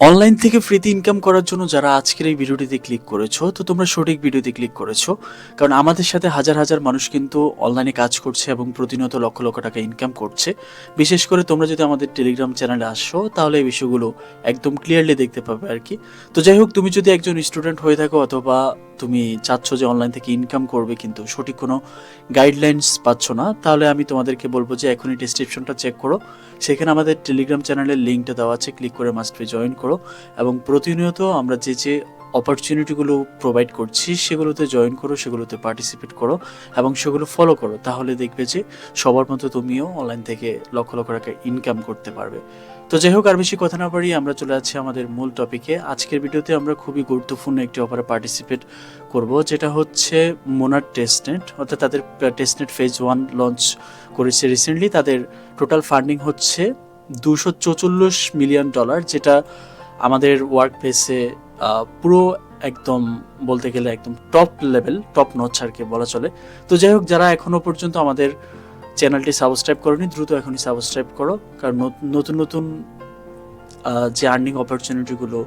Online থেকে ফ্রিতে income করার জন্য যারা আজকের এই ভিডিওটিতে ক্লিক করেছো, তো তোমরা সঠিক ভিডিওতে ক্লিক করেছো। কারণ আমাদের সাথে হাজার হাজার মানুষ কিন্তু অনলাইনে কাজ করছে এবং প্রতিনিয়ত লক্ষ লক্ষ টাকা ইনকাম করছে। বিশেষ করে তোমরা যদি আমাদের টেলিগ্রাম চ্যানেলে আসো তাহলে এই বিষয়গুলো একদম ক্লিয়ারলি দেখতে পাবে আর কি। তো যাই হোক, তুমি যদি একজন স্টুডেন্ট হয়ে থাকো অথবা তুমি চাচ্ছ যে অনলাইন থেকে ইনকাম করবে কিন্তু সঠিক কোনো গাইডলাইন্স পাচ্ছ না, তাহলে আমি তোমাদেরকে বলবো যে এখনই ডেসক্রিপশনটা চেক করো। সেখানে আমাদের টেলিগ্রাম চ্যানেলের লিঙ্কটা দেওয়া আছে, ক্লিক করে মাস্ট বি জয়েন করো এবং প্রতিনিয়ত আমরা যে অপরচুনিটিগুলো প্রোভাইড করছি সেগুলোতে জয়েন করো, সেগুলোতে পার্টিসিপেট করো এবং সেগুলো ফলো করো। তাহলে দেখবে যে সবার মতো তুমিও অনলাইন থেকে লক্ষ লক্ষ টাকা ইনকাম করতে পারবে। তো যাই হোক, আর বেশি কথা না বাড়িয়ে আমরা চলে যাচ্ছি আমাদের মূল টপিকে। আজকের ভিডিওতে আমরা খুবই গুরুত্বপূর্ণ একটি অফারে পার্টিসিপেট করব, যেটা হচ্ছে মোনার টেস্টনেট। অর্থাৎ তাদের টেস্টনেট ফেজ 1 লঞ্চ করেছে রিসেন্টলি। তাদের টোটাল ফান্ডিং হচ্ছে $244 মিলিয়ন, যেটা আমাদের ওয়ার্ক প্লেসে পুরো একদম বলতে গেলে একদম টপ লেভেল, টপ নচ আর কি বলা চলে। তো যাই হোক, যারা এখনও পর্যন্ত আমাদের চ্যানেলটি সাবস্ক্রাইব করোনি, দ্রুত এখনই সাবস্ক্রাইব করো, কারণ নতুন নতুন যে আর্নিং অপরচুনিটিগুলো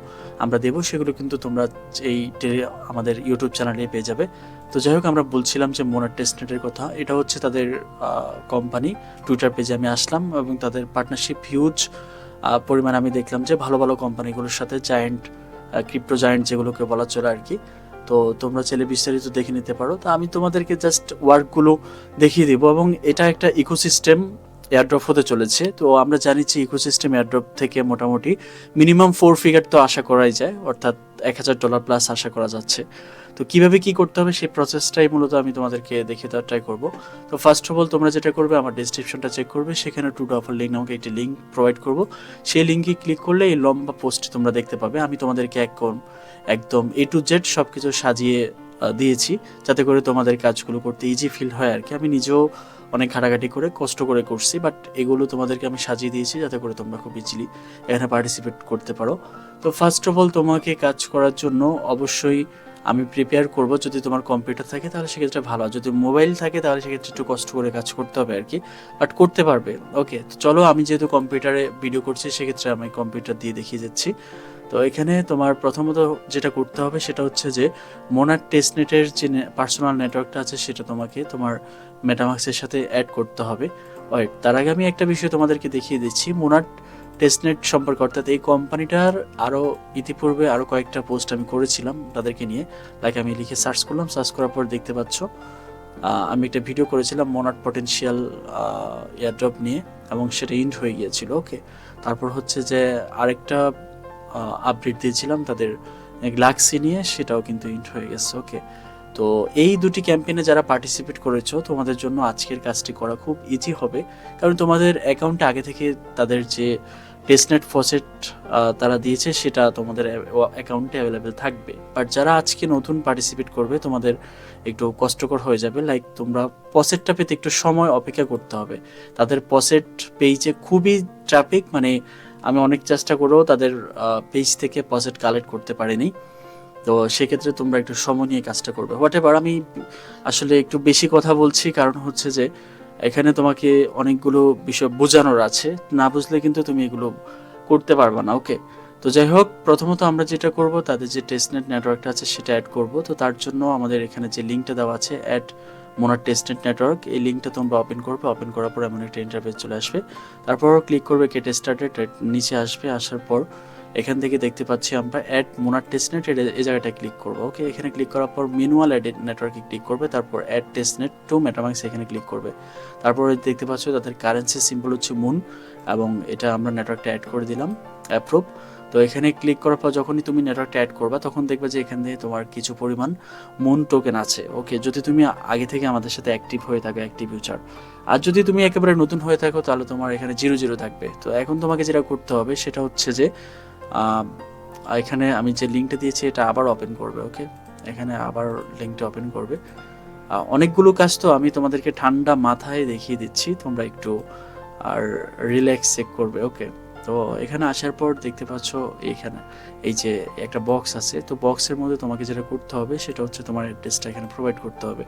আমরা দেবো সেগুলো কিন্তু তোমরা এই আমাদের ইউটিউব চ্যানেলে পেয়ে যাবে। তো যাই হোক, আমরা বলছিলাম যে মোনার টেস্টনেটের কথা। এটা হচ্ছে তাদের কোম্পানি। টুইটার পেজে আমি আসলাম এবং তাদের পার্টনারশিপ হিউজ পরিমাণে আমি দেখলাম যে ভালো ভালো কোম্পানিগুলোর সাথে, জায়ান্ট ক্রিপ্টো জায়ান্ট যেগুলোকে বলা চলে আর কি। তো তোমরা চাইলে বিস্তারিত দেখে নিতে পারো। তো আমি তোমাদেরকে জাস্ট ওয়ার্কগুলো দেখিয়ে দেবো এবং এটা একটা ইকোসিস্টেম এয়ারড্রপ হতে চলেছে। তো আমরা জানি যে ইকোসিস্টেম এয়ারড্রপ থেকে মোটামুটি মিনিমাম 4 ফিগার তো আশা করাই যায়, অর্থাৎ $1000 প্লাস আশা করা যাচ্ছে। তো কিভাবে কি করতে হবে সেই প্রসেসটাই মূলত আমি তোমাদেরকে দেখিয়ে দেওয়ার ট্রাই করবো। তো ফার্স্ট অফ অল তোমরা যেটা করবে, আমার ডেসক্রিপশনটা চেক করবে, সেখানে টু অফার লিঙ্ক নামক একটি লিঙ্ক প্রোভাইড করবো। সেই লিঙ্কে ক্লিক করলে এই লম্বা পোস্টটি তোমরা দেখতে পাবে। আমি তোমাদেরকে একদম A to Z সব কিছু সাজিয়ে দিয়েছি, যাতে করে তোমাদের কাজগুলো করতে ইজি ফিল হয় আর কি। আমি নিজেও অনেক ঘাটাঘাটি করে কষ্ট করে করছি, বাট এগুলো তোমাদেরকে আমি সাজিয়ে দিয়েছি যাতে করে তোমরা খুব ইজিলি এখানে পার্টিসিপেট করতে পারো। তো ফার্স্ট অফ অল তোমাকে কাজ করার জন্য অবশ্যই আমি প্রিপেয়ার করব। যদি তোমার কম্পিউটার থাকে তাহলে সেক্ষেত্রে ভালো, যদি মোবাইল থাকে তাহলে সেক্ষেত্রে একটু কষ্ট করে কাজ করতে হবে আর কি, বাট করতে পারবে। ওকে, তো চলো, আমি যেহেতু কম্পিউটারে ভিডিও করছি সেক্ষেত্রে আমি কম্পিউটার দিয়ে দেখিয়ে যাচ্ছি। তো এখানে তোমার প্রথমত যেটা করতে হবে সেটা হচ্ছে যে মোনার টেস্টনেটের যে পার্সোনাল নেটওয়ার্কটা আছে সেটা তোমাকে তোমার মেটামাক্সের সাথে অ্যাড করতে হবে। ওয়েট, তার আগে আমি একটা বিষয় তোমাদেরকে দেখিয়ে দিচ্ছি মোনার টেস্টনেট সম্পর্কে। অর্থাৎ এই কোম্পানিটার ইতিপূর্বে আরও কয়েকটা পোস্ট আমি করেছিলাম তাদেরকে নিয়ে। লাইক আমি লিখে সার্চ করলাম, সার্চ করার পর দেখতে পাচ্ছ আমি একটা ভিডিও করেছিলাম মোনার পটেনশিয়াল এয়ারড্রপ নিয়ে এবং সেটা ইন্ড হয়ে গিয়েছিল। ওকে, তারপর হচ্ছে যে আরেকটা আপডেট দিয়েছিলাম তাদের গ্যালাক্সি নিয়ে, সেটাও কিন্তু ইন্ট হয়ে গেছে। ওকে, তো এই দুটি ক্যাম্পেইনে যারা পার্টিসিপেট করেছো তোমাদের জন্য আজকের কাজটি করা খুব ইজি হবে, কারণ তোমাদের অ্যাকাউন্টে আগে থেকে তাদের যে টেস্টনেট ফসেট তারা দিয়েছে সেটা তোমাদের অ্যাকাউন্টে অ্যাভেলেবেল থাকবে। বাট যারা আজকে নতুন পার্টিসিপেট করবে তোমাদের একটু কষ্টকর হয়ে যাবে। লাইক তোমরা পসেটটা পেতে একটু সময় অপেক্ষা করতে হবে। তাদের পসেট পেজে খুবই ট্রাফিক, মানে আমি অনেক চেষ্টা করেও তাদের পেজ থেকে পসেট কালেক্ট করতে পারিনি। তো সেক্ষেত্রে তোমরা একটু সময় নিয়ে কাজটা করবে। হোয়াট এভার, আমি আসলে একটু বেশি কথা বলছি, কারণ হচ্ছে যে এখানে তোমাকে অনেকগুলো বিষয় বোঝানোর আছে, না বুঝলে কিন্তু তুমি এগুলো করতে পারবে না। ওকে, তো যাই হোক, প্রথমত আমরা যেটা করব তাদের যে টেস্টনেট নেটওয়ার্কটা আছে সেটা অ্যাড করব। তো তার জন্য আমাদের এখানে যে লিঙ্কটা দেওয়া আছে অ্যাড মোনার টেস্টনেট নেটওয়ার্ক, এই লিঙ্কটা তোমরা ওপেন করবে। ওপেন করার পর এমন একটা ইন্টারফেস চলে আসবে। তারপর ক্লিক করবে গেট স্টার্টেড, নিচে আসবে। আসার পর এখান থেকে দেখতে পাচ্ছি আমরা অ্যাড মোনার টেস্টনেট, এই জায়গাটায় ক্লিক করবো। ওকে, এখানে ক্লিক করার পর ম্যানুয়াল অ্যাড নেটওয়ার্কে ক্লিক করবে। তারপর অ্যাড টেস্টনেট টু মেটামাক্স এখানে ক্লিক করবে। তারপর দেখতে পাচ্ছ তাদের কারেন্সি সিম্বল হচ্ছে মুন এবং এটা আমরা নেটওয়ার্কটা অ্যাড করে দিলাম, অ্যাপ্রুভ। তো এখানে ক্লিক করার পর যখনই তুমি নেটওয়ার্কটা অ্যাড করবা তখন দেখবে যে এখান থেকে তোমার কিছু পরিমাণ মুন টোকেন আছে। ওকে, যদি তুমি আগে থেকে আমাদের সাথে অ্যাক্টিভ হয়ে থাকো, অ্যাক্টিভ ইউজার। আর যদি তুমি একেবারে নতুন হয়ে থাকো তাহলে তোমার এখানে 0 থাকবে। তো এখন তোমাকে যেটা করতে হবে সেটা হচ্ছে যে এখানে আমি যে লিঙ্কটা দিয়েছি এটা আবার ওপেন করবে। ওকে, এখানে আবার লিঙ্কটা ওপেন করবে। অনেকগুলো কাজ তো আমি তোমাদেরকে ঠান্ডা মাথায় দেখিয়ে দিচ্ছি, তোমরা একটু আর রিল্যাক্স চেক করবে। ওকে, তো এখানে আসার পর দেখতে পাচ্ছ এখানে এই যে একটা বক্স আছে। তো বক্সের মধ্যে তোমাকে যেটা করতে হবে সেটা হচ্ছে তোমার অ্যাড্রেসটা এখানে প্রোভাইড করতে হবে।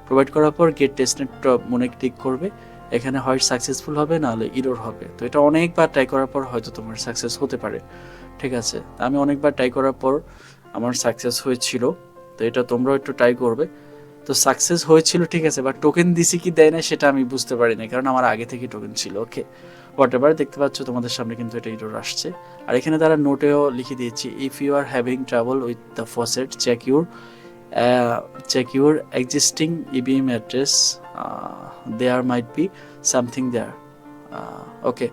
প্রোভাইড করার পর গেট টেস্টনেট মনে ক্লিক করবে। এখানে হয় সাকসেসফুল হবে, নাহলে ইরর হবে। তো এটা অনেকবার ট্রাই করার পর হয়তো তোমার সাকসেস হতে পারে, ঠিক আছে, আমি অনেকবার ট্রাই করার পর আমার সাকসেস হয়েছিল। তো এটা তোমরাও একটু ট্রাই করবে। তো সাকসেস হয়েছিল, ঠিক আছে, বাট টোকেন দিছি কি দেয় না সেটা আমি বুঝতে পারি না, কারণ আমার আগে থেকে টোকেন ছিল। ওকে, হোয়াট এভার, দেখতে পাচ্ছ তোমাদের সামনে কিন্তু এটা এরর আসছে। আর এখানে তারা নোটেও লিখে দিয়েছি, if you are having travel with the faucet, check your existing EBM address, there might be something there. ওকে,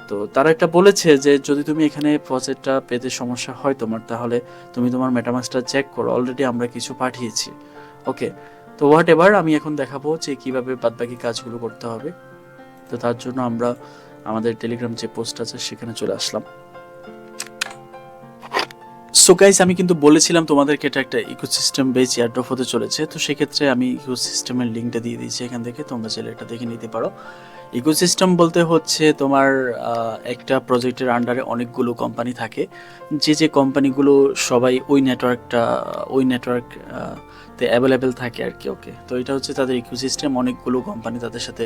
তো তারা একটা বলেছে যে যদি তুমি এখানে ফসেটটা পেতে সমস্যা হয় তোমার, তাহলে তুমি তোমার মেটামাস্কটা চেক করো, অলরেডি আমরা কিছু পাঠিয়েছি। ওকে, তো হোয়াট এভার, আমি এখন দেখাবো যে কীভাবে বাদবাকি কাজগুলো করতে হবে। তো তার জন্য আমরা আমাদের টেলিগ্রাম যে পোস্ট আছে সেখানে চলে আসলাম। সো গাইস, আমি কিন্তু বলেছিলাম তোমাদেরকে এটা একটা ইকোসিস্টেম বেস এয়ারড্রপ হতে চলেছে। তো সেক্ষেত্রে আমি ইকোসিস্টেমের লিঙ্কটা দিয়ে দিয়েছি এখান থেকে, তোমরা চাইলে এটা দেখে নিতে পারো। ইকোসিস্টেম বলতে হচ্ছে তোমার একটা প্রজেক্টের আন্ডারে অনেকগুলো কোম্পানি থাকে, যে কোম্পানিগুলো সবাই ওই নেটওয়ার্ক তে অ্যাভেলেবেল থাকে আর কি। ওকে, তো এটা হচ্ছে তাদের ইকোসিস্টেম, অনেকগুলো কোম্পানি তাদের সাথে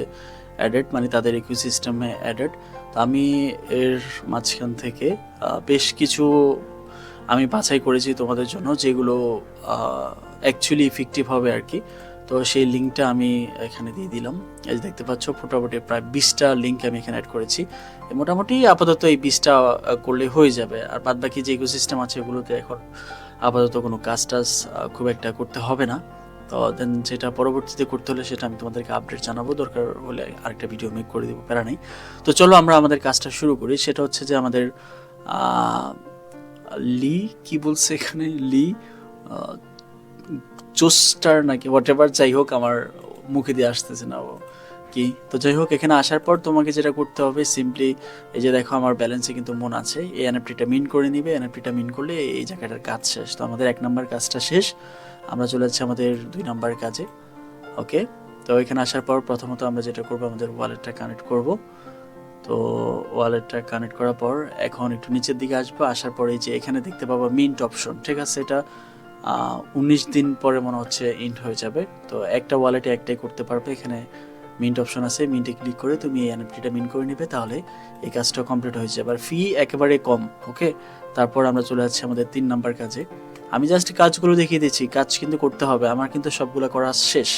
অ্যাডেড, মানে তাদের ইকোসিস্টেমে অ্যাডেড। তো আমি এর মাঝখান থেকে বেশ কিছু আমি বাছাই করেছি তোমাদের জন্য, যেগুলো অ্যাকচুয়ালি ইফেক্টিভ হবে আর কি। তো সেই লিঙ্কটা আমি এখানে দিয়ে দিলাম। এই যে দেখতে পাচ্ছ, মোটামুটি প্রায় 20টা লিঙ্ক আমি এখানে অ্যাড করেছি। মোটামুটি আপাতত এই 20টা করলে হয়ে যাবে। আর বাদ বাকি যে ইকোসিস্টেম আছে এগুলোতে এখন আপাতত কোনো কাজ টাজ খুব একটা করতে হবে না। তো দেন যেটা পরবর্তীতে করতে হলে সেটা আমি তোমাদেরকে আপডেট জানাবো, দরকার হলে আরেকটা ভিডিও মেক করে দেবো, প্যারা নেই। তো চলো আমরা আমাদের কাজটা শুরু করি। সেটা হচ্ছে যে আমাদের লি কি বলছে এখানে, লি জোস্টার নাকি হোয়াট এভার, যাই হোক আমার মুখে দিয়ে আসতেছে না ও কি। তো যাই হোক, এখানে আসার পর তোমাকে যেটা করতে হবে সিম্পলি, এই যে দেখো আমার ব্যালেন্সে কিন্তু মন আছে, এই এনএফটিটা মিন করে নিবে। এনএফটিটা মিন করলে এই জায়গাটার কাজ শেষ। তো আমাদের 1 নাম্বার কাজটা শেষ, আমরা চলে যাচ্ছি আমাদের 2 নাম্বার কাজে। ওকে, তো এখানে আসার পর প্রথমত আমরা যেটা করবো, আমাদের ওয়ালেটটা কানেক্ট করব। তো ওয়ালেটটা কানেক্ট করার পর এখন একটু নিচের দিকে আসবো, আসার পরে যে এখানে দেখতে পাবো মিন্ট অপশন, ঠিক আছে, এটা 19 দিন পরে মনে হচ্ছে ইন্ট হয়ে যাবে। তো একটা ওয়ালেটে একটাই করতে পারবে। এখানে মিন্ট অপশন আছে, মিন্টে ক্লিক করে তুমি এই এনএফটিটা মিন্ট করে নিবে, তাহলে এই কাজটা কমপ্লিট হয়ে যাবে। আর ফি একেবারে কম। ওকে, তারপর আমরা চলে যাচ্ছি আমাদের 3 নাম্বার কাজে। আমি জাস্ট কাজগুলো দেখিয়ে দিচ্ছি, কাজ কিন্তু করতে হবে, আমার কিন্তু সবগুলো করা শেষ।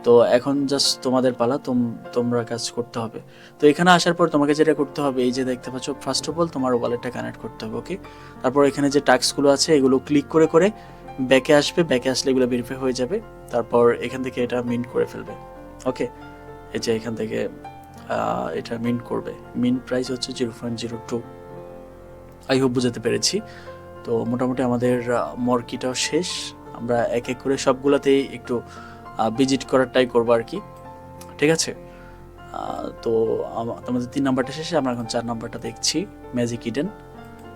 তো এখন জাস্ট তোমাদের পালা, তোমরা কাজ করতে হবে। তো এখানে আসার পর তোমাকে যেটা করতে হবে, এই যে দেখতে পাচ্ছ, ফার্স্ট অফ অল তোমার ওয়ালেটটা কানেক্ট করতে হবে। ওকে, তারপর এখানে যে টাস্কগুলো আছে এগুলো ক্লিক করে করে ব্যাকে আসবে, ব্যাকে আসলে এগুলো ভেরিফাই হয়ে যাবে। তারপর এখান থেকে এটা মিন্ট করে ফেলবে। ওকে, এই যে এখান থেকে এটা মিন্ট করবে। মিন্ট প্রাইস হচ্ছে 0.02। আই হোপ বুঝাতে পেরেছি। তো মোটামুটি আমাদের মর্কিটাও শেষ। আমরা এক এক করে সবগুলোতেই একটু ভিজিট করার ট্রাই করবো আর কি, ঠিক আছে। তো আমাদের 3 নাম্বারটা শেষে আমরা এখন 4 নাম্বারটা দেখছি, ম্যাজিক ইডেন।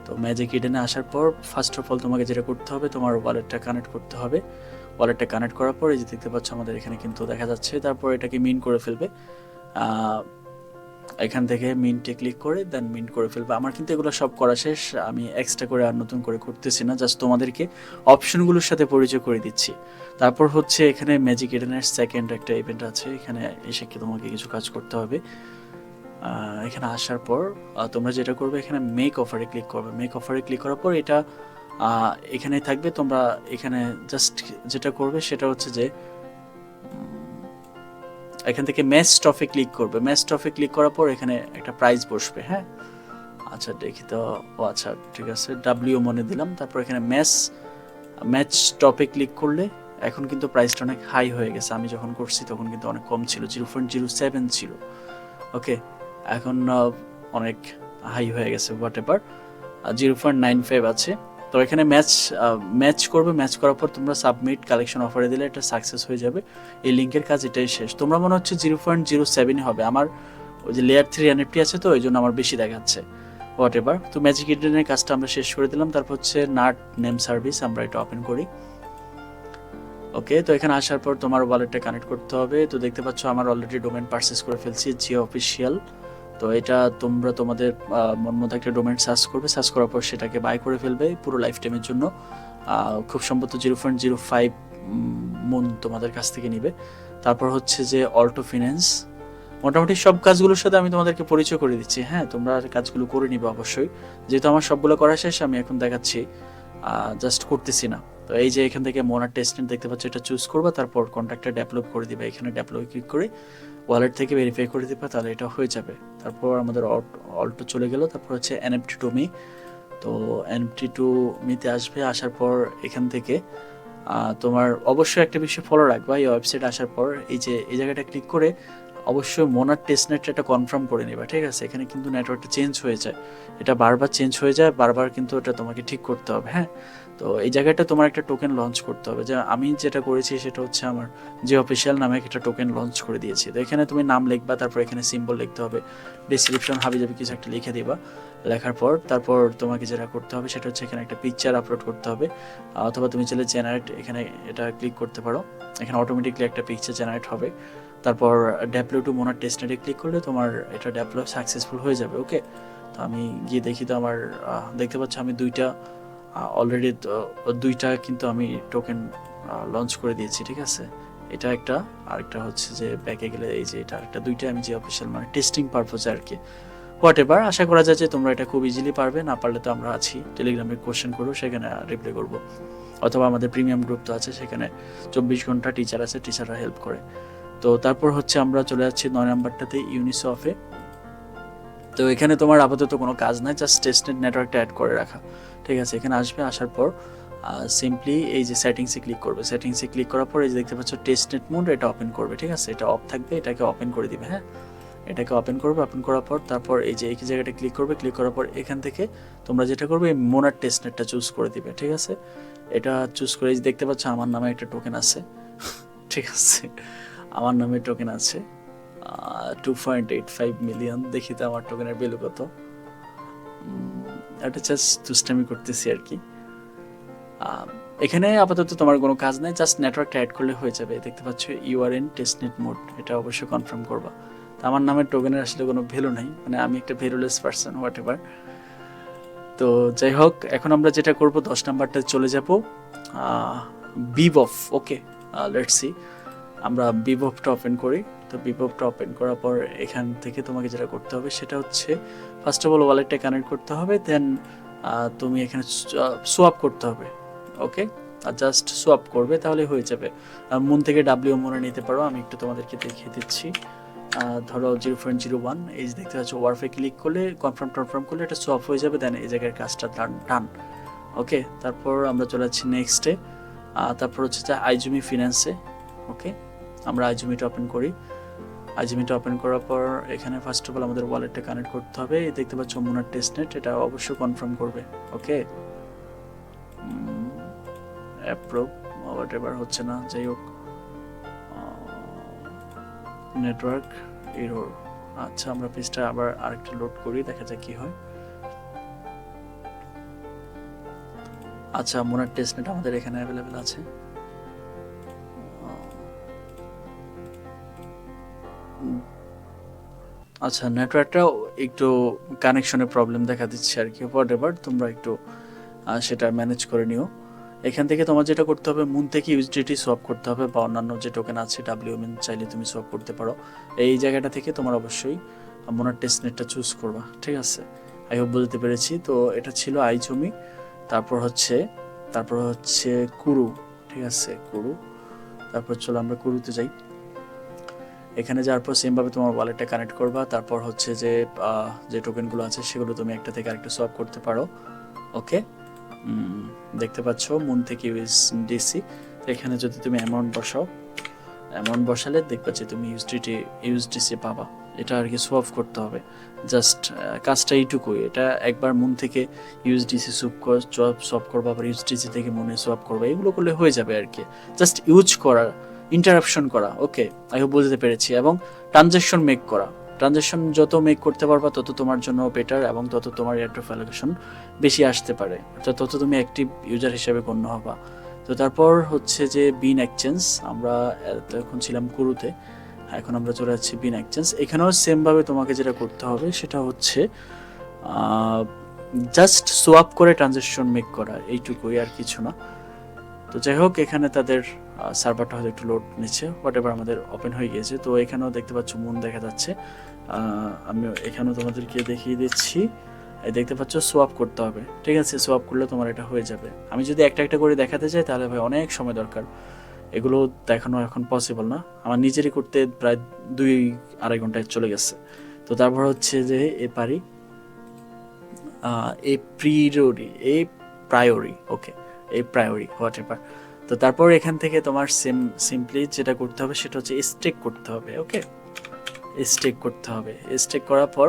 তো ম্যাজিক ইডেনে আসার পর ফার্স্ট অফ অল তোমাকে যেটা করতে হবে, তোমার ওয়ালেটটা কানেক্ট করতে হবে। ওয়ালেটটা কানেক্ট করার পর এই যে দেখতে পাচ্ছ আমাদের এখানে কিন্তু দেখা যাচ্ছে, তারপর এটাকে মিন করে ফেলবে। এখান থেকে মিন্টে ক্লিক করে দেন মিন্ট করে ফেলবে। আমার কিন্তু এগুলো সব করা শেষ, আমি এক্সট্রা করে আর নতুন করে করতেছি না, জাস্ট তোমাদেরকে অপশনগুলোর সাথে পরিচয় করে দিচ্ছি। তারপর হচ্ছে এখানে ম্যাজিক ইডেনের সেকেন্ড একটা ইভেন্ট আছে, এখানে এসে কি তোমাকে কিছু কাজ করতে হবে। এখানে আসার পর তোমরা যেটা করবে, এখানে মেক অফারে ক্লিক করবে। মেক অফারে ক্লিক করার পর এটা এখানে থাকবে। তোমরা এখানে জাস্ট যেটা করবে সেটা হচ্ছে যে এখান থেকে ম্যাচ স্টফে ক্লিক করবে। ম্যাচ স্টফে ক্লিক করার পর এখানে একটা প্রাইস বসবে। হ্যাঁ, আচ্ছা দেখি তো, ও আচ্ছা ঠিক আছে, ডাব্লিউ মনে দিলাম। তারপর এখানে ম্যাচ স্টপে ক্লিক করলে এখন কিন্তু প্রাইসটা অনেক হাই হয়ে গেছে। আমি যখন করছি তখন কিন্তু অনেক কম ছিল, 0.07 ছিল। ওকে, এখন অনেক হাই হয়ে গেছে, হোয়াট এভার 0.95 আছে। তো এখানে ম্যাচ করবে। ম্যাচ করার পর তোমরা সাবমিট কালেকশন অফারে দিলে এটা সাকসেস হয়ে যাবে। এই লিঙ্কের কাজ এটাই শেষ। তোমরা মনে হচ্ছে 0.07 হবে, আমার ওই যে লেয়ার 3 এনএফটি আছে তো, এই জন্য আমার বেশি দেখাচ্ছে, হোয়াট এভার। তো ম্যাজিক ইডেনের কাজটা আমরা শেষ করে দিলাম। তারপর হচ্ছে নাট নেম সার্ভিস, আমরা এটা ওপেন করি। ওকে, তো এখানে আসার পর তোমার ওয়ালেটটা কানেক্ট করতে হবে। তো দেখতে পাচ্ছ আমার অলরেডি ডোমেন পারচেস করে ফেলছি, জিও অফিসিয়াল। তো এটা তোমরা তোমাদের মন মতো একটা ডোমেন সার্চ করবে, সার্চ করার পর সেটাকে বাই করে ফেলবে পুরো লাইফ টাইমের জন্য। খুব সম্ভবত 0.05 মন তোমাদের কাছ থেকে নিবে। তারপর হচ্ছে যে অল্টো ফিন্যান্স, মোটামুটি সব কাজগুলোর সাথে আমি তোমাদেরকে পরিচয় করে দিচ্ছি। হ্যাঁ, তোমরা কাজগুলো করে নিবে অবশ্যই। যেহেতু আমার সবগুলো করা শেষ, আমি এখন দেখাচ্ছি, জাস্ট করতেছি না। তো এই যে এখান থেকে মোনার টেস্টনেট দেখতে পাচ্ছ, এটা চুজ করবা, তারপর কন্ট্যাক্টটা ডেভেলপ করে দিবে। এখানে ডেভেলপ ক্লিক করে ওয়ালেট থেকে ভেরিফাই করে দিবা, তাহলে এটা হয়ে যাবে। তারপর আমাদের অল্টো চলে গেল। তারপর হচ্ছে এনএফটি টু মি। তো এনএফটি টু মিতে আসবে, আসার পর এখান থেকে তোমার অবশ্যই একটা বিষয় ফলো রাখবা। এই ওয়েবসাইট আসার পর এই যে এই জায়গাটা ক্লিক করে অবশ্যই মোনার টেস্টনেটটা এটা কনফার্ম করে নেবা, ঠিক আছে? এখানে কিন্তু নেটওয়ার্কটা চেঞ্জ হয়ে যায়, এটা বারবার চেঞ্জ হয়ে যায়, বারবার কিন্তু এটা তোমাকে ঠিক করতে হবে। হ্যাঁ, তো এই জায়গাটা তোমার একটা টোকেন লঞ্চ করতে হবে। যে আমি যেটা করেছি সেটা হচ্ছে আমার যে অফিসিয়াল নামে একটা টোকেন লঞ্চ করে দিয়েছি। তো এখানে তুমি নাম লিখবা, তারপর এখানে সিম্বল লিখতে হবে, ডিসক্রিপশন হাবিজাবি কিছু একটা লিখে দিবা। লেখার পর তারপর তোমাকে যেটা করতে হবে সেটা হচ্ছে এখানে একটা পিকচার আপলোড করতে হবে, অথবা তুমি চাইলে জেনারেট, এখানে এটা ক্লিক করতে পারো। এখানে অটোমেটিকলি একটা পিকচার জেনারেট হবে। তারপর ডেপ্লয় টু মোনার টেস্টনেটে ক্লিক করলে তোমার এটা ডেপ্লয় সাকসেসফুল হয়ে যাবে। ওকে, তো আমি গিয়ে দেখি। তো আমার দেখতে পাচ্ছ আমি অলরেডি দুইটা কিন্তু আমি টোকেন লঞ্চ করে দিয়েছি, ঠিক আছে? এটা একটা, আরেকটা হচ্ছে যে ব্যাকে গেলে এই যে এটা আরেকটা, দুইটা আমি যে অফিসিয়াল মানে টেস্টিং পারপোজে আর কি। হোয়াট এভার, আশা করা যায় যে তোমরা এটা খুব ইজিলি পারবে। না পারলে তো আমরা আছি, টেলিগ্রামে কোশ্চেন করো, সেখানে রিপ্লাই করবো, অথবা আমাদের প্রিমিয়াম গ্রুপ তো আছে, সেখানে 24 ঘন্টা টিচার আছে, টিচাররা হেল্প করে। তো তারপর হচ্ছে আমরা চলে যাচ্ছি 9 নাম্বারটাতে, ইউনিসফে। তো এখানে তোমার আপাতত কোনো কাজ নাই, জাস্ট টেস্টনেট নেটওয়ার্কটা অ্যাড করে রাখা, ঠিক আছে? এখানে আসবে, আসার পর সিম্পলি এই যে সেটিংসে ক্লিক করবে। সেটিংসে ক্লিক করার পর এই যে দেখতে পাচ্ছ টেস্টনেট মোড, এটা ওপেন করবে, ঠিক আছে? এটা অফ থাকবে, এটাকে ওপেন করে দিবে। হ্যাঁ, এটাকে ওপেন করবে। ওপেন করার পর তারপর এই যে এই জায়গাটা ক্লিক করবে। ক্লিক করার পর এখান থেকে তোমরা যেটা করবে, এই মোনার টেস্টনেটটা চুজ করে দিবে, ঠিক আছে? এটা চুজ করে এই যে দেখতে পাচ্ছ আমার নামে একটা টোকেন আছে, ঠিক আছে? আমার নামে টোকেন আছে 2.85 মিলিয়ন। দেখি তো আমার টোকেনের ভ্যালু কত। এটা জাস্ট দুষ্টামি করতেছি আর কি। এখানে আপাতত তোমার কোনো কাজ নেই, জাস্ট নেটওয়ার্কটা অ্যাড করলে হয়ে যাবে। দেখতে পাচ্ছ ইউআরএন টেস্টনেট মোড, এটা অবশ্যই কনফার্ম করবা। তো আমার নামের টোকেনের আসলে কোনো ভ্যালু নাই, মানে আমি একটা ভ্যালুলেস পারসন, হোয়াট এভার। তো যাই হোক, এখন আমরা যেটা করব 10 নাম্বারটা চলে যাব বিবফ। ওকে, লেটস সি, আমরা বিবফটা ওপেন করি। তো বিবফটা ওপেন করার পর এখান থেকে তোমাকে যেটা করতে হবে সেটা হচ্ছে ফার্স্ট অফ অল ওয়ালেটটা কানেক্ট করতে হবে, দেন তুমি এখানে সোয়াপ করতে হবে। ওকে, আর জাস্ট সোয়াপ করবে, তাহলে হয়ে যাবে। মন থেকে ডাব্লিউ মনে নিতে পারো, আমি একটু তোমাদেরকে দেখিয়ে দিচ্ছি। ধরো 0.01, এই যে দেখতে পাচ্ছ ওয়ারফে ক্লিক করলে কনফার্ম করলে এটা সোয়াপ হয়ে যাবে, দেন এই জায়গার কাজটা ডান। ওকে, তারপর আমরা চলে যাচ্ছি নেক্সটে। তারপর হচ্ছে যে আইজুমি ফিন্যান্সে। ওকে, আমরা আইজুমিটা ওপেন করি। আইজুমিটা ওপেন করার পর এখানে ফার্স্ট অফ অল আমাদের ওয়ালেটটা কানেক্ট করতে হবে। দেখতে পাচ্ছ মোনার টেস্টনেট, এটা অবশ্যই কনফার্ম করবে। ওকে, অ্যাপ্রুভ হোয়াট এভার হচ্ছে না, যাই হোক। Network error. আচ্ছা, আমরা পেজটা আবার আরেকটা লোড করি, দেখা যাক কি হয়। আচ্ছা, মোনার টেস্টনেট আমাদের এখানে অ্যাভেলেবেল আছে। আচ্ছা, নেটওয়ার্কটাও একটু কানেকশনের প্রবলেম দেখা দিচ্ছে আর কি। হোয়াট এভার, তোমরা একটু সেটা ম্যানেজ করে নিও। এখান থেকে তোমার যেটা করতে হবে, মুন থেকে ইউএসডিটি সোয়াপ করতে হবে, বা অন্যান্য যে টোকেন আছে ডাব্লিউএম চাইলে তুমি সোয়াপ করতে পারো। এই জায়গাটা থেকে তোমার অবশ্যই মোনার টেস্টনেটটা চুজ করবা, ঠিক আছে? আই হোপ বুঝতে পেরেছি। তো এটা ছিল আইজমি। তারপর হচ্ছে কুরু, ঠিক আছে? কুরু, তারপর চলো আমরা কুরুতে যাই। এখানে যাওয়ার পর সেমভাবে তোমার ওয়ালেটটা কানেক্ট করবা। তারপর হচ্ছে যে টোকেনগুলো আছে সেগুলো তুমি একটা থেকে আরেকটা সোয়াপ করতে পারো। ওকে, দেখতে পাচ্ছ মুন থেকে ইউএসডিসি। এখানে যদি তুমি অ্যামাউন্ট বসালে দেখবা যে তুমি ইউএসডিসি পাবা। এটা আর কি সোয়াপ করতে হবে, জাস্ট কাজটা এইটুকুই। এটা একবার মুন থেকে ইউএসডিসি সোয়াপ করবা, আবার ইউএসডিসি থেকে মুনে সোয়াপ করবা, এগুলো করলে হয়ে যাবে আর কি। জাস্ট ইউজ করা, ইন্টারাপশন করা। ওকে, আই হোপ বুঝতে পেরেছি। এবং ট্রানজ্যাকশন মেক করা, ট্রানজ্যাকশন যত মেক করতে পারবা তত তোমার জন্য বেটার, এবং তত তোমার এয়ারড্রপ অ্যালোকেশন বেশি আসতে পারে, তত তুমি অ্যাক্টিভ ইউজার হিসেবে গণ্য হবা। তো তারপর হচ্ছে যে বিন এক্সচেঞ্জ, আমরা এখন ছিলাম কুরুতে, এখন আমরা চলে যাচ্ছি বিন এক্সচেঞ্জ। এখানেও সেমভাবে তোমাকে যেটা করতে হবে সেটা হচ্ছে জাস্ট সোয়াপ করে ট্রানজ্যাকশন মেক করা, এইটুকুই, আর কিছু না। তো যাই হোক, এখানে তাদের সার্ভারটা হয়তো একটু লোড নিচ্ছে, হোয়াট এভার আমাদের ওপেন হয়ে গিয়েছে। তো এখানেও দেখতে পাচ্ছ মুন দেখা যাচ্ছে। আমি এখানেও তোমাদেরকে দেখিয়ে দিচ্ছি, এই দেখতে পাচ্ছ সোয়াপ করতে হবে, ঠিক আছে? সোয়াপ করলে তোমার এটা হয়ে যাবে। আমি যদি একটা একটা করে দেখাতে চাই তাহলে ভাই অনেক সময় দরকার, এগুলো দেখানো এখন পসিবল না। আমার নিজেরই করতে প্রায় 2-2.5 ঘন্টায় চলে গেছে। তো তারপর হচ্ছে যে এ পারি এ প্রায়োরি, ওকে, এই প্রায়োরি হোয়াট এভার। তো তারপর এখান থেকে তোমার সিম্পলি যেটা করতে হবে সেটা হচ্ছে স্টেক করতে হবে, ওকে? স্টেক করতে হবে। স্টেক করার পর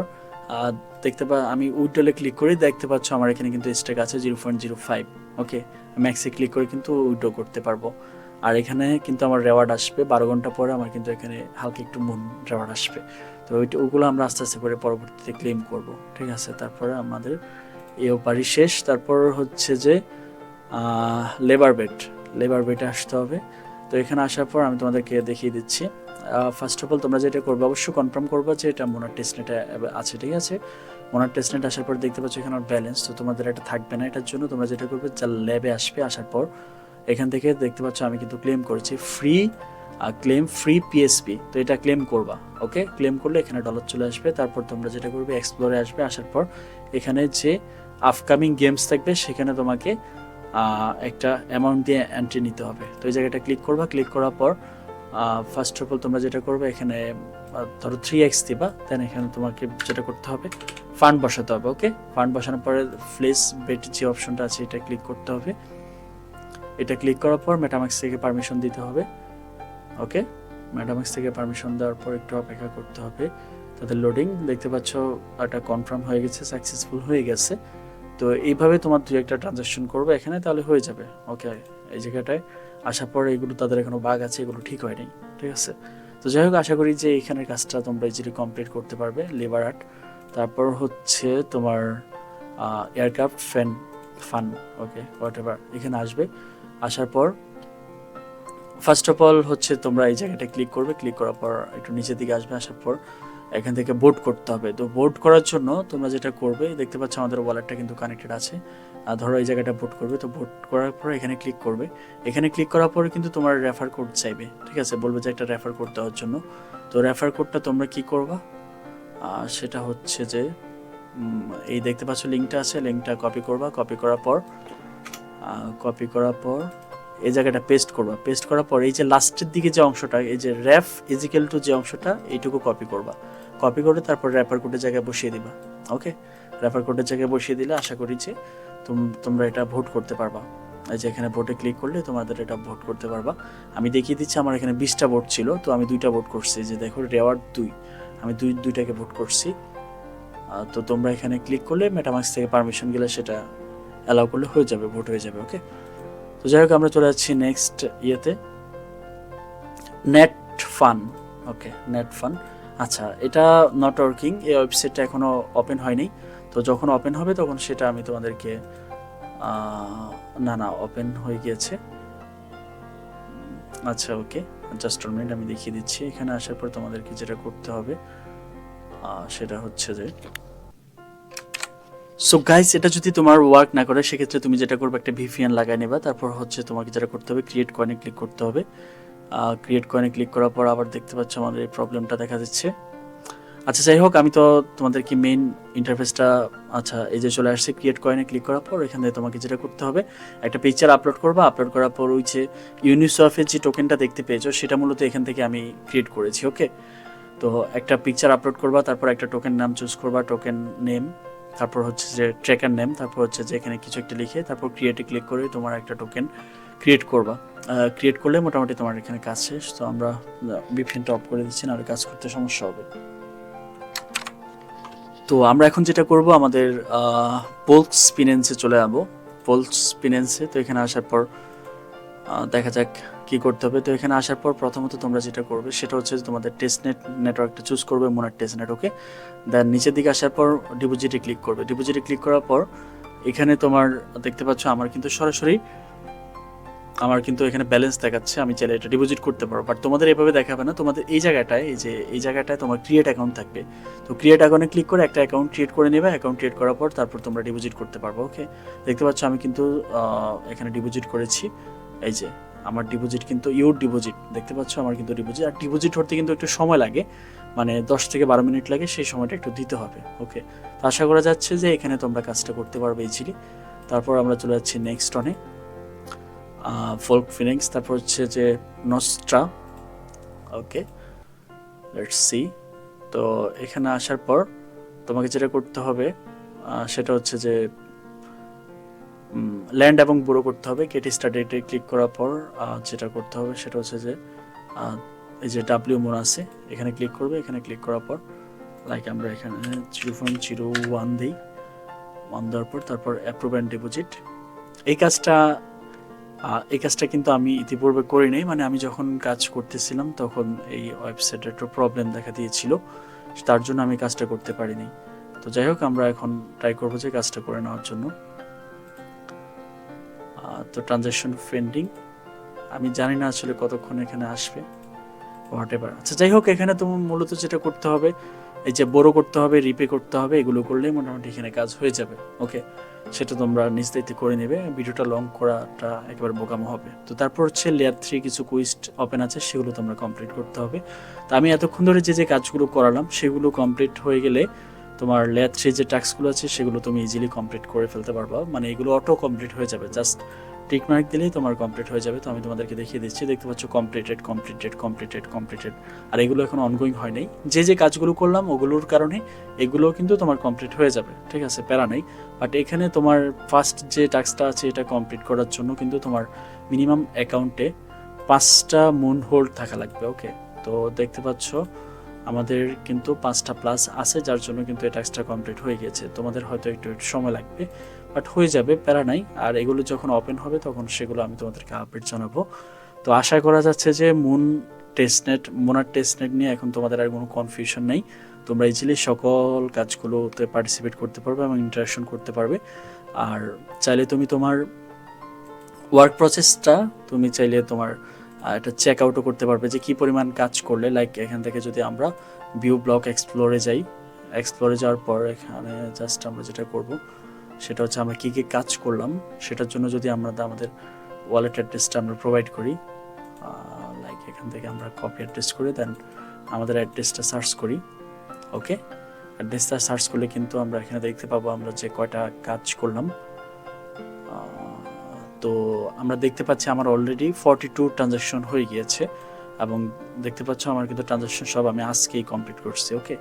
দেখতে আমি উইথড্রলে ক্লিক করি, দেখতে পাচ্ছ আমার এখানে কিন্তু স্টেক আছে 0.05, ওকে? ম্যাক্সে ক্লিক করে কিন্তু উইথড্র করতে পারবো। আর এখানে কিন্তু আমার রেওয়ার্ড আসবে 12 ঘন্টা পরে, আমার কিন্তু এখানে হালকা একটু মুন রেওয়ার্ড আসবে। তো ওগুলো আমরা আস্তে আস্তে করে পরবর্তীতে ক্লেম করব, ঠিক আছে? তারপরে আমাদের এও পারি শেষ। তারপর হচ্ছে যে লেবার বেটে আসতে হবে। তো এখানে আসার পর আমি তোমাদেরকে দেখিয়ে দিচ্ছি। ফার্স্ট অফ অল তোমরা যেটা করবে অবশ্যই কনফার্ম করবে যে এটা মোনার টেস্টনেটে আছে, ঠিক আছে? মোনার টেস্টনেট আসার পর দেখতে পাচ্ছ এখানে ব্যালেন্স, তো তোমাদের এটা থাকবে না। এটার জন্য তোমরা যেটা করবে, যা ল্যাবে আসবে, আসার পর এখান থেকে দেখতে পাচ্ছ আমি কিন্তু ক্লেম করেছি ফ্রি পিএসপি। তো এটা ক্লেম করবা, ওকে? ক্লেম করলে এখানে ডলার চলে আসবে। তারপর তোমরা যেটা করবে এক্সপ্লোরে আসবে, আসার পর এখানে যে আপকামিং গেমস থাকবে সেখানে তোমাকে একটা অ্যামাউন্ট দিয়ে এন্ট্রি নিতে হবে। তো এই জায়গাটা ক্লিক করবা। ক্লিক করার পর ফার্স্ট অফ অল তোমরা যেটা করবে, এখানে ধরো 3x দিবা, দেন এখানে তোমাকে যেটা করতে হবে ফান্ড বসাতে হবে, ওকে? ফান্ড বসানোর পরে প্লেস বেট যে অপশনটা আছে এটা ক্লিক করতে হবে। এটা ক্লিক করার পর মেটামাক্স থেকে পারমিশন দিতে হবে, ওকে? মেটামাক্স থেকে পারমিশন দেওয়ার পর একটু অপেক্ষা করতে হবে, তাদের লোডিং দেখতে পাচ্ছ এটা কনফার্ম হয়ে গেছে, সাকসেসফুল হয়ে গেছে। তো এইভাবে তোমার 2-1টা ট্রানজাকশন করবে এখানে, তাহলে হয়ে যাবে, ওকে? এই জায়গাটায় আসার পর এগুলো তাদের এখনো বাগ আছে, এগুলো ঠিক হয়নি, ঠিক আছে? তো যাই হোক, আশা করি যে এখানের কাজটা তোমরা ইজিলি কমপ্লিট করতে পারবে। লেবার আর্ট, তারপর হচ্ছে তোমার aircraft fun, okay, what ever, এখানে আসবে। আসার পর ফার্স্ট অফ অল হচ্ছে তোমরা এই জায়গাটা ক্লিক করবে। ক্লিক করার পর একটু নিচের দিকে আসবে, আসার পর এখান থেকে বোট করতে হবে। তো বোট করার জন্য তোমরা যেটা করবে, দেখতে পাচ্ছ আমাদের ওয়ালেটটা কিন্তু কানেক্টেড আছে। আর ধরো এই জায়গাটা বোট করবে, তো বোট করার পর এখানে ক্লিক করবে। এখানে ক্লিক করার পর কিন্তু তোমার রেফার কোড চাইবে, ঠিক আছে? বলবে যে একটা রেফার কোড দেওয়ার জন্য। তো রেফার কোডটা তোমরা কি করবা, সেটা হচ্ছে যে এই দেখতে পাচ্ছ লিঙ্কটা আছে, লিঙ্কটা কপি করবা। কপি করার পর এই জায়গাটা পেস্ট করবা। পেস্ট করার পর এই যে লাস্টের দিকে যে অংশটা, এই যে রেফ ইজিক্যাল টু যে অংশটা, এইটুকু কপি করবা। কপি করে তারপর রেফার কোডের জায়গায় বসিয়ে দিবা, ওকে? রেফার কোডের জায়গায় বসিয়ে দিলে আশা করি যে তোমরা এটা ভোট করতে পারবা। এই যে এখানে ভোটে ক্লিক করলে তোমাদের এটা ভোট করতে পারবা। আমি দেখিয়ে দিচ্ছি, আমার এখানে 20টা ভোট ছিল, তো আমি 2টা ভোট করছি। যে দেখো রেওয়ার্ড 2, আমি দুইটাকে ভোট করছি। তো তোমরা এখানে ক্লিক করলে মেটামাক্স থেকে পারমিশন গেলে সেটা অ্যালাউ করলে হয়ে যাবে, ভোট হয়ে যাবে, ওকে? তো যাই হোক, আমরা চলে যাচ্ছি নেক্সট ইয়েতে, নেট ফান, ওকে? নেট ফান, আচ্ছা, এটা নট ওয়ার্কিং, এই ওয়েবসাইটটা এখনও ওপেন হয়নি। তো যখন ওপেন হবে তখন সেটা আমি তোমাদেরকে না ওপেন হয়ে গিয়েছে, আচ্ছা, ওকে, জাস্ট 1 মিনিট আমি দেখিয়ে দিচ্ছি। এখানে আসার পর তোমাদেরকে যেটা করতে হবে সেটা হচ্ছে যে, সো গাইস, এটা যদি তোমার ওয়ার্ক না করে সেক্ষেত্রে তুমি যেটা করবে, একটা ভিপিএন লাগাই নেবা। তারপর হচ্ছে তোমাকে যেটা করতে হবে, ক্রিয়েট কয়েনে ক্লিক করতে হবে। ক্রিয়েট কয়েনে ক্লিক করার পর আবার দেখতে পাচ্ছ আমাদের এই প্রবলেমটা দেখা যাচ্ছে। আচ্ছা, যাই হোক, আমি তো তোমাদেরকে মেইন ইন্টারফেসটা, আচ্ছা, এই যে চলে আসছে। ক্রিয়েট কয়েনে ক্লিক করার পর এখান থেকে তোমাকে যেটা করতে হবে, একটা পিকচার আপলোড করবা। আপলোড করার পর ওই যে ইউনিসফের যে টোকেনটা দেখতে পেয়েছো সেটা মূলত এখান থেকে আমি ক্রিয়েট করেছি, ওকে? তো একটা পিকচার আপলোড করবা, তারপর একটা টোকেন নাম চুজ করবা, টোকেন নেম, তারপর হচ্ছে যে ট্র্যাকার নেম, তারপর হচ্ছে যে এখানে কিছু একটা লিখে তারপর ক্রিয়েটে ক্লিক করে তোমার একটা টোকেন ক্রিয়েট করবা। ক্রিয়েট করলে মোটামুটি তোমার এখানে কাজ শেষ। তো আমরা ভিপিএনটা অফ করে দিচ্ছি, না হলে কাজ করতে সমস্যা হবে। তো আমরা এখন যেটা করব, আমাদের পোলস স্পিনেন্সে চলে যাবো। পোলস স্পিনেন্সে, তো এখানে আসার পর দেখা যাক কি করতে হবে। তো এখানে আসার পর প্রথমত তোমরা যেটা করবে সেটা হচ্ছে তোমাদের টেস্টনেট নেটওয়ার্কটা চুজ করবে, মোনার টেস্টনেট, ওকে? দেন নিচের দিকে আসার পর ডিপোজিটে ক্লিক করবে। ডিপোজিটে ক্লিক করার পর এখানে তোমার দেখতে পাচ্ছ আমার কিন্তু সরাসরি এখানে ব্যালেন্স দেখাচ্ছে। আমি চাইলে এটা ডিপোজিট করতে পারবো, বাট তোমাদের এভাবে দেখাবে না। তোমাদের এই জায়গাটায় তোমার ক্রিয়েট অ্যাকাউন্ট থাকবে। তো ক্রিয়েট অ্যাকাউন্টে ক্লিক করে একটা অ্যাকাউন্ট ক্রিয়েট করে নেবে। অ্যাকাউন্ট ক্রিয়েট করার পর তারপর তোমরা ডিপোজিট করতে পারবো, ওকে? দেখতে পাচ্ছ আমি কিন্তু এখানে ডিপোজিট করেছি। এই যে আমার ডিপোজিট কিন্তু ইউর ডিপোজিট দেখতে পাচ্ছ, আমার কিন্তু ডিপোজিট। আর ডিপোজিট হতে কিন্তু একটু সময় লাগে, মানে 10 থেকে 12 মিনিট লাগে, সেই সময়টা একটু দিতে হবে। ওকে, তো আশা করা যাচ্ছে যে এখানে তোমরা কাজটা করতে পারবে ইজিলি। তারপর আমরা চলে যাচ্ছি নেক্সট অনে, ফোল্ক ফিনিক্স, তারপর হচ্ছে যে নস্ট্রা। ওকে, লেটস সি। তো এখানে আসার পর তোমাকে যেটা করতে হবে সেটা হচ্ছে যে ল্যান্ড এবং বুড়ো করতে হবে। গেট স্টার্টেডে ক্লিক করার পর যেটা করতে হবে সেটা হচ্ছে যে এই যে ডাব্লিউ মোন আছে, এখানে ক্লিক করবে। এখানে ক্লিক করার পর লাইক আমরা এখানে 0.01 দিই, 1 দেওয়ার পর তারপর অ্যাপ্রুভ অ্যান্ড ডিপোজিট। এই কাজটা কিন্তু আমি ইতিপূর্বে করি নাই, মানে আমি যখন কাজ করতেছিলাম তখন এই ওয়েবসাইটে একটু প্রবলেম দেখা দিয়েছিল, তার জন্য আমি কাজটা করতে পারিনি। তো যাই হোক, আমরা এখন ট্রাই করবো যে কাজটা করে নেওয়ার জন্য। তো ট্রানজ্যাকশন পেন্ডিং, আমি জানি না আসলে কতক্ষণ এখানে আসবে, হোয়াট এভার। আচ্ছা যাই হোক, এখানে তোমার মূলত যেটা করতে হবে, এই যে বড় করতে হবে, রিপে করতে হবে, এগুলো করলে মোটামুটি এখানে কাজ হয়ে যাবে। ওকে, সেটা তোমরা নিজ দায়িত্বে করে নেবে, ভিডিওটা লং করাটা একেবারে বোকামো হবে। তো তারপর হচ্ছে লেয়ার 3 কিছু কুইস্ট ওপেন আছে, সেগুলো তোমরা কমপ্লিট করতে হবে। তো আমি এতক্ষণ ধরে যে কাজগুলো করালাম সেগুলো কমপ্লিট হয়ে গেলে তোমার লেয়ার 3 যে টাস্কগুলো আছে সেগুলো তুমি ইজিলি কমপ্লিট করে ফেলতে পারবা, মানে এগুলো অটো কমপ্লিট হয়ে যাবে, জাস্ট টিক মার্ক দিলেই তোমার কমপ্লিট হয়ে যাবে। তো আমি তোমাদেরকে দেখিয়ে দিচ্ছি, দেখতে পাচ্ছ কমপ্লিটেড কমপ্লিটেড কমপ্লিটেড কমপ্লিটেড, আর এগুলো এখন অনগোয়িং হয় নাই। যে কাজগুলো করলাম ওগুলোর কারণে এগুলোও কিন্তু তোমার কমপ্লিট হয়ে যাবে, ঠিক আছে, প্যারা নেই। বাট এখানে তোমার ফার্স্ট যে টাস্কটা আছে এটা কমপ্লিট করার জন্য কিন্তু তোমার মিনিমাম অ্যাকাউন্টে 5টা মুন হোল্ড থাকা লাগবে। ওকে, তো দেখতে পাচ্ছ আমাদের কিন্তু 5টা প্লাস আছে, যার জন্য কিন্তু এই টাস্কটা কমপ্লিট হয়ে গেছে। তোমাদের হয়তো একটু সময় লাগবে, বাট হয়ে যাবে, প্যারা নাই। আর এগুলো যখন ওপেন হবে তখন সেগুলো আমি তোমাদেরকে আপডেট জানাবো। তো আশা করা যাচ্ছে যে মোনার টেস্টনেট নিয়ে এখন তোমাদের আর কোনো কনফিউশন নেই, তোমরা ইজিলি সকল কাজগুলোতে পার্টিসিপেট করতে পারবে এবং ইন্টারাকশন করতে পারবে। আর চাইলে তুমি তোমার ওয়ার্ক প্রসেসটা তুমি চাইলে তোমার এটা চেক আউটও করতে পারবে যে কী পরিমাণ কাজ করলে। লাইক এখান থেকে যদি আমরা ভিউ ব্লক এক্সপ্লোরে যাই, এক্সপ্লোরে যাওয়ার পর এখানে জাস্ট আমরা যেটা করব সেটা হচ্ছে আমরা কী কী কাজ করলাম সেটার জন্য যদি আমরা আমাদের ওয়ালেট অ্যাড্রেসটা আমরা প্রোভাইড করি, লাইক এখান থেকে আমরা কপি অ্যাড্রেস করে দেন আমাদের অ্যাড্রেসটা সার্চ করি। ওকে, অ্যাড্রেসটা সার্চ করলে কিন্তু আমরা এখানে দেখতে পাবো আমরা যে কয়টা কাজ করলাম। তো আমরা দেখতে পাচ্ছি আমার অলরেডি 42 ট্রানজ্যাকশন হয়ে গিয়েছে এবং দেখতে পাচ্ছ আমার কিন্তু ট্রানজ্যাকশন সব আমি আজকেই কমপ্লিট করছি। ওকে,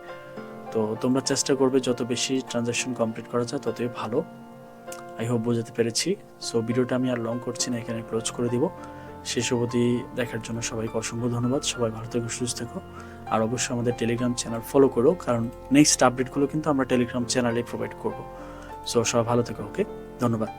তো তোমরা চেষ্টা করবে যত বেশি ট্রানজ্যাকশন কমপ্লিট করা যায় ততই ভালো। আই হোপ বোঝাতে পেরেছি। সো ভিডিওটা আমি আর লং করছি না, এখানে ক্লোজ করে দিব। শেষ অবধি দেখার জন্য সবাইকে অসংখ্য ধন্যবাদ। সবাই ভালো থেকো, সুস্থ থেকো। আর অবশ্যই আমাদের টেলিগ্রাম চ্যানেল ফলো করো, কারণ নেক্সট আপডেটগুলো কিন্তু আমরা টেলিগ্রাম চ্যানেলে প্রোভাইড করব। সো সবাই ভালো থেকো। ওকে, ধন্যবাদ।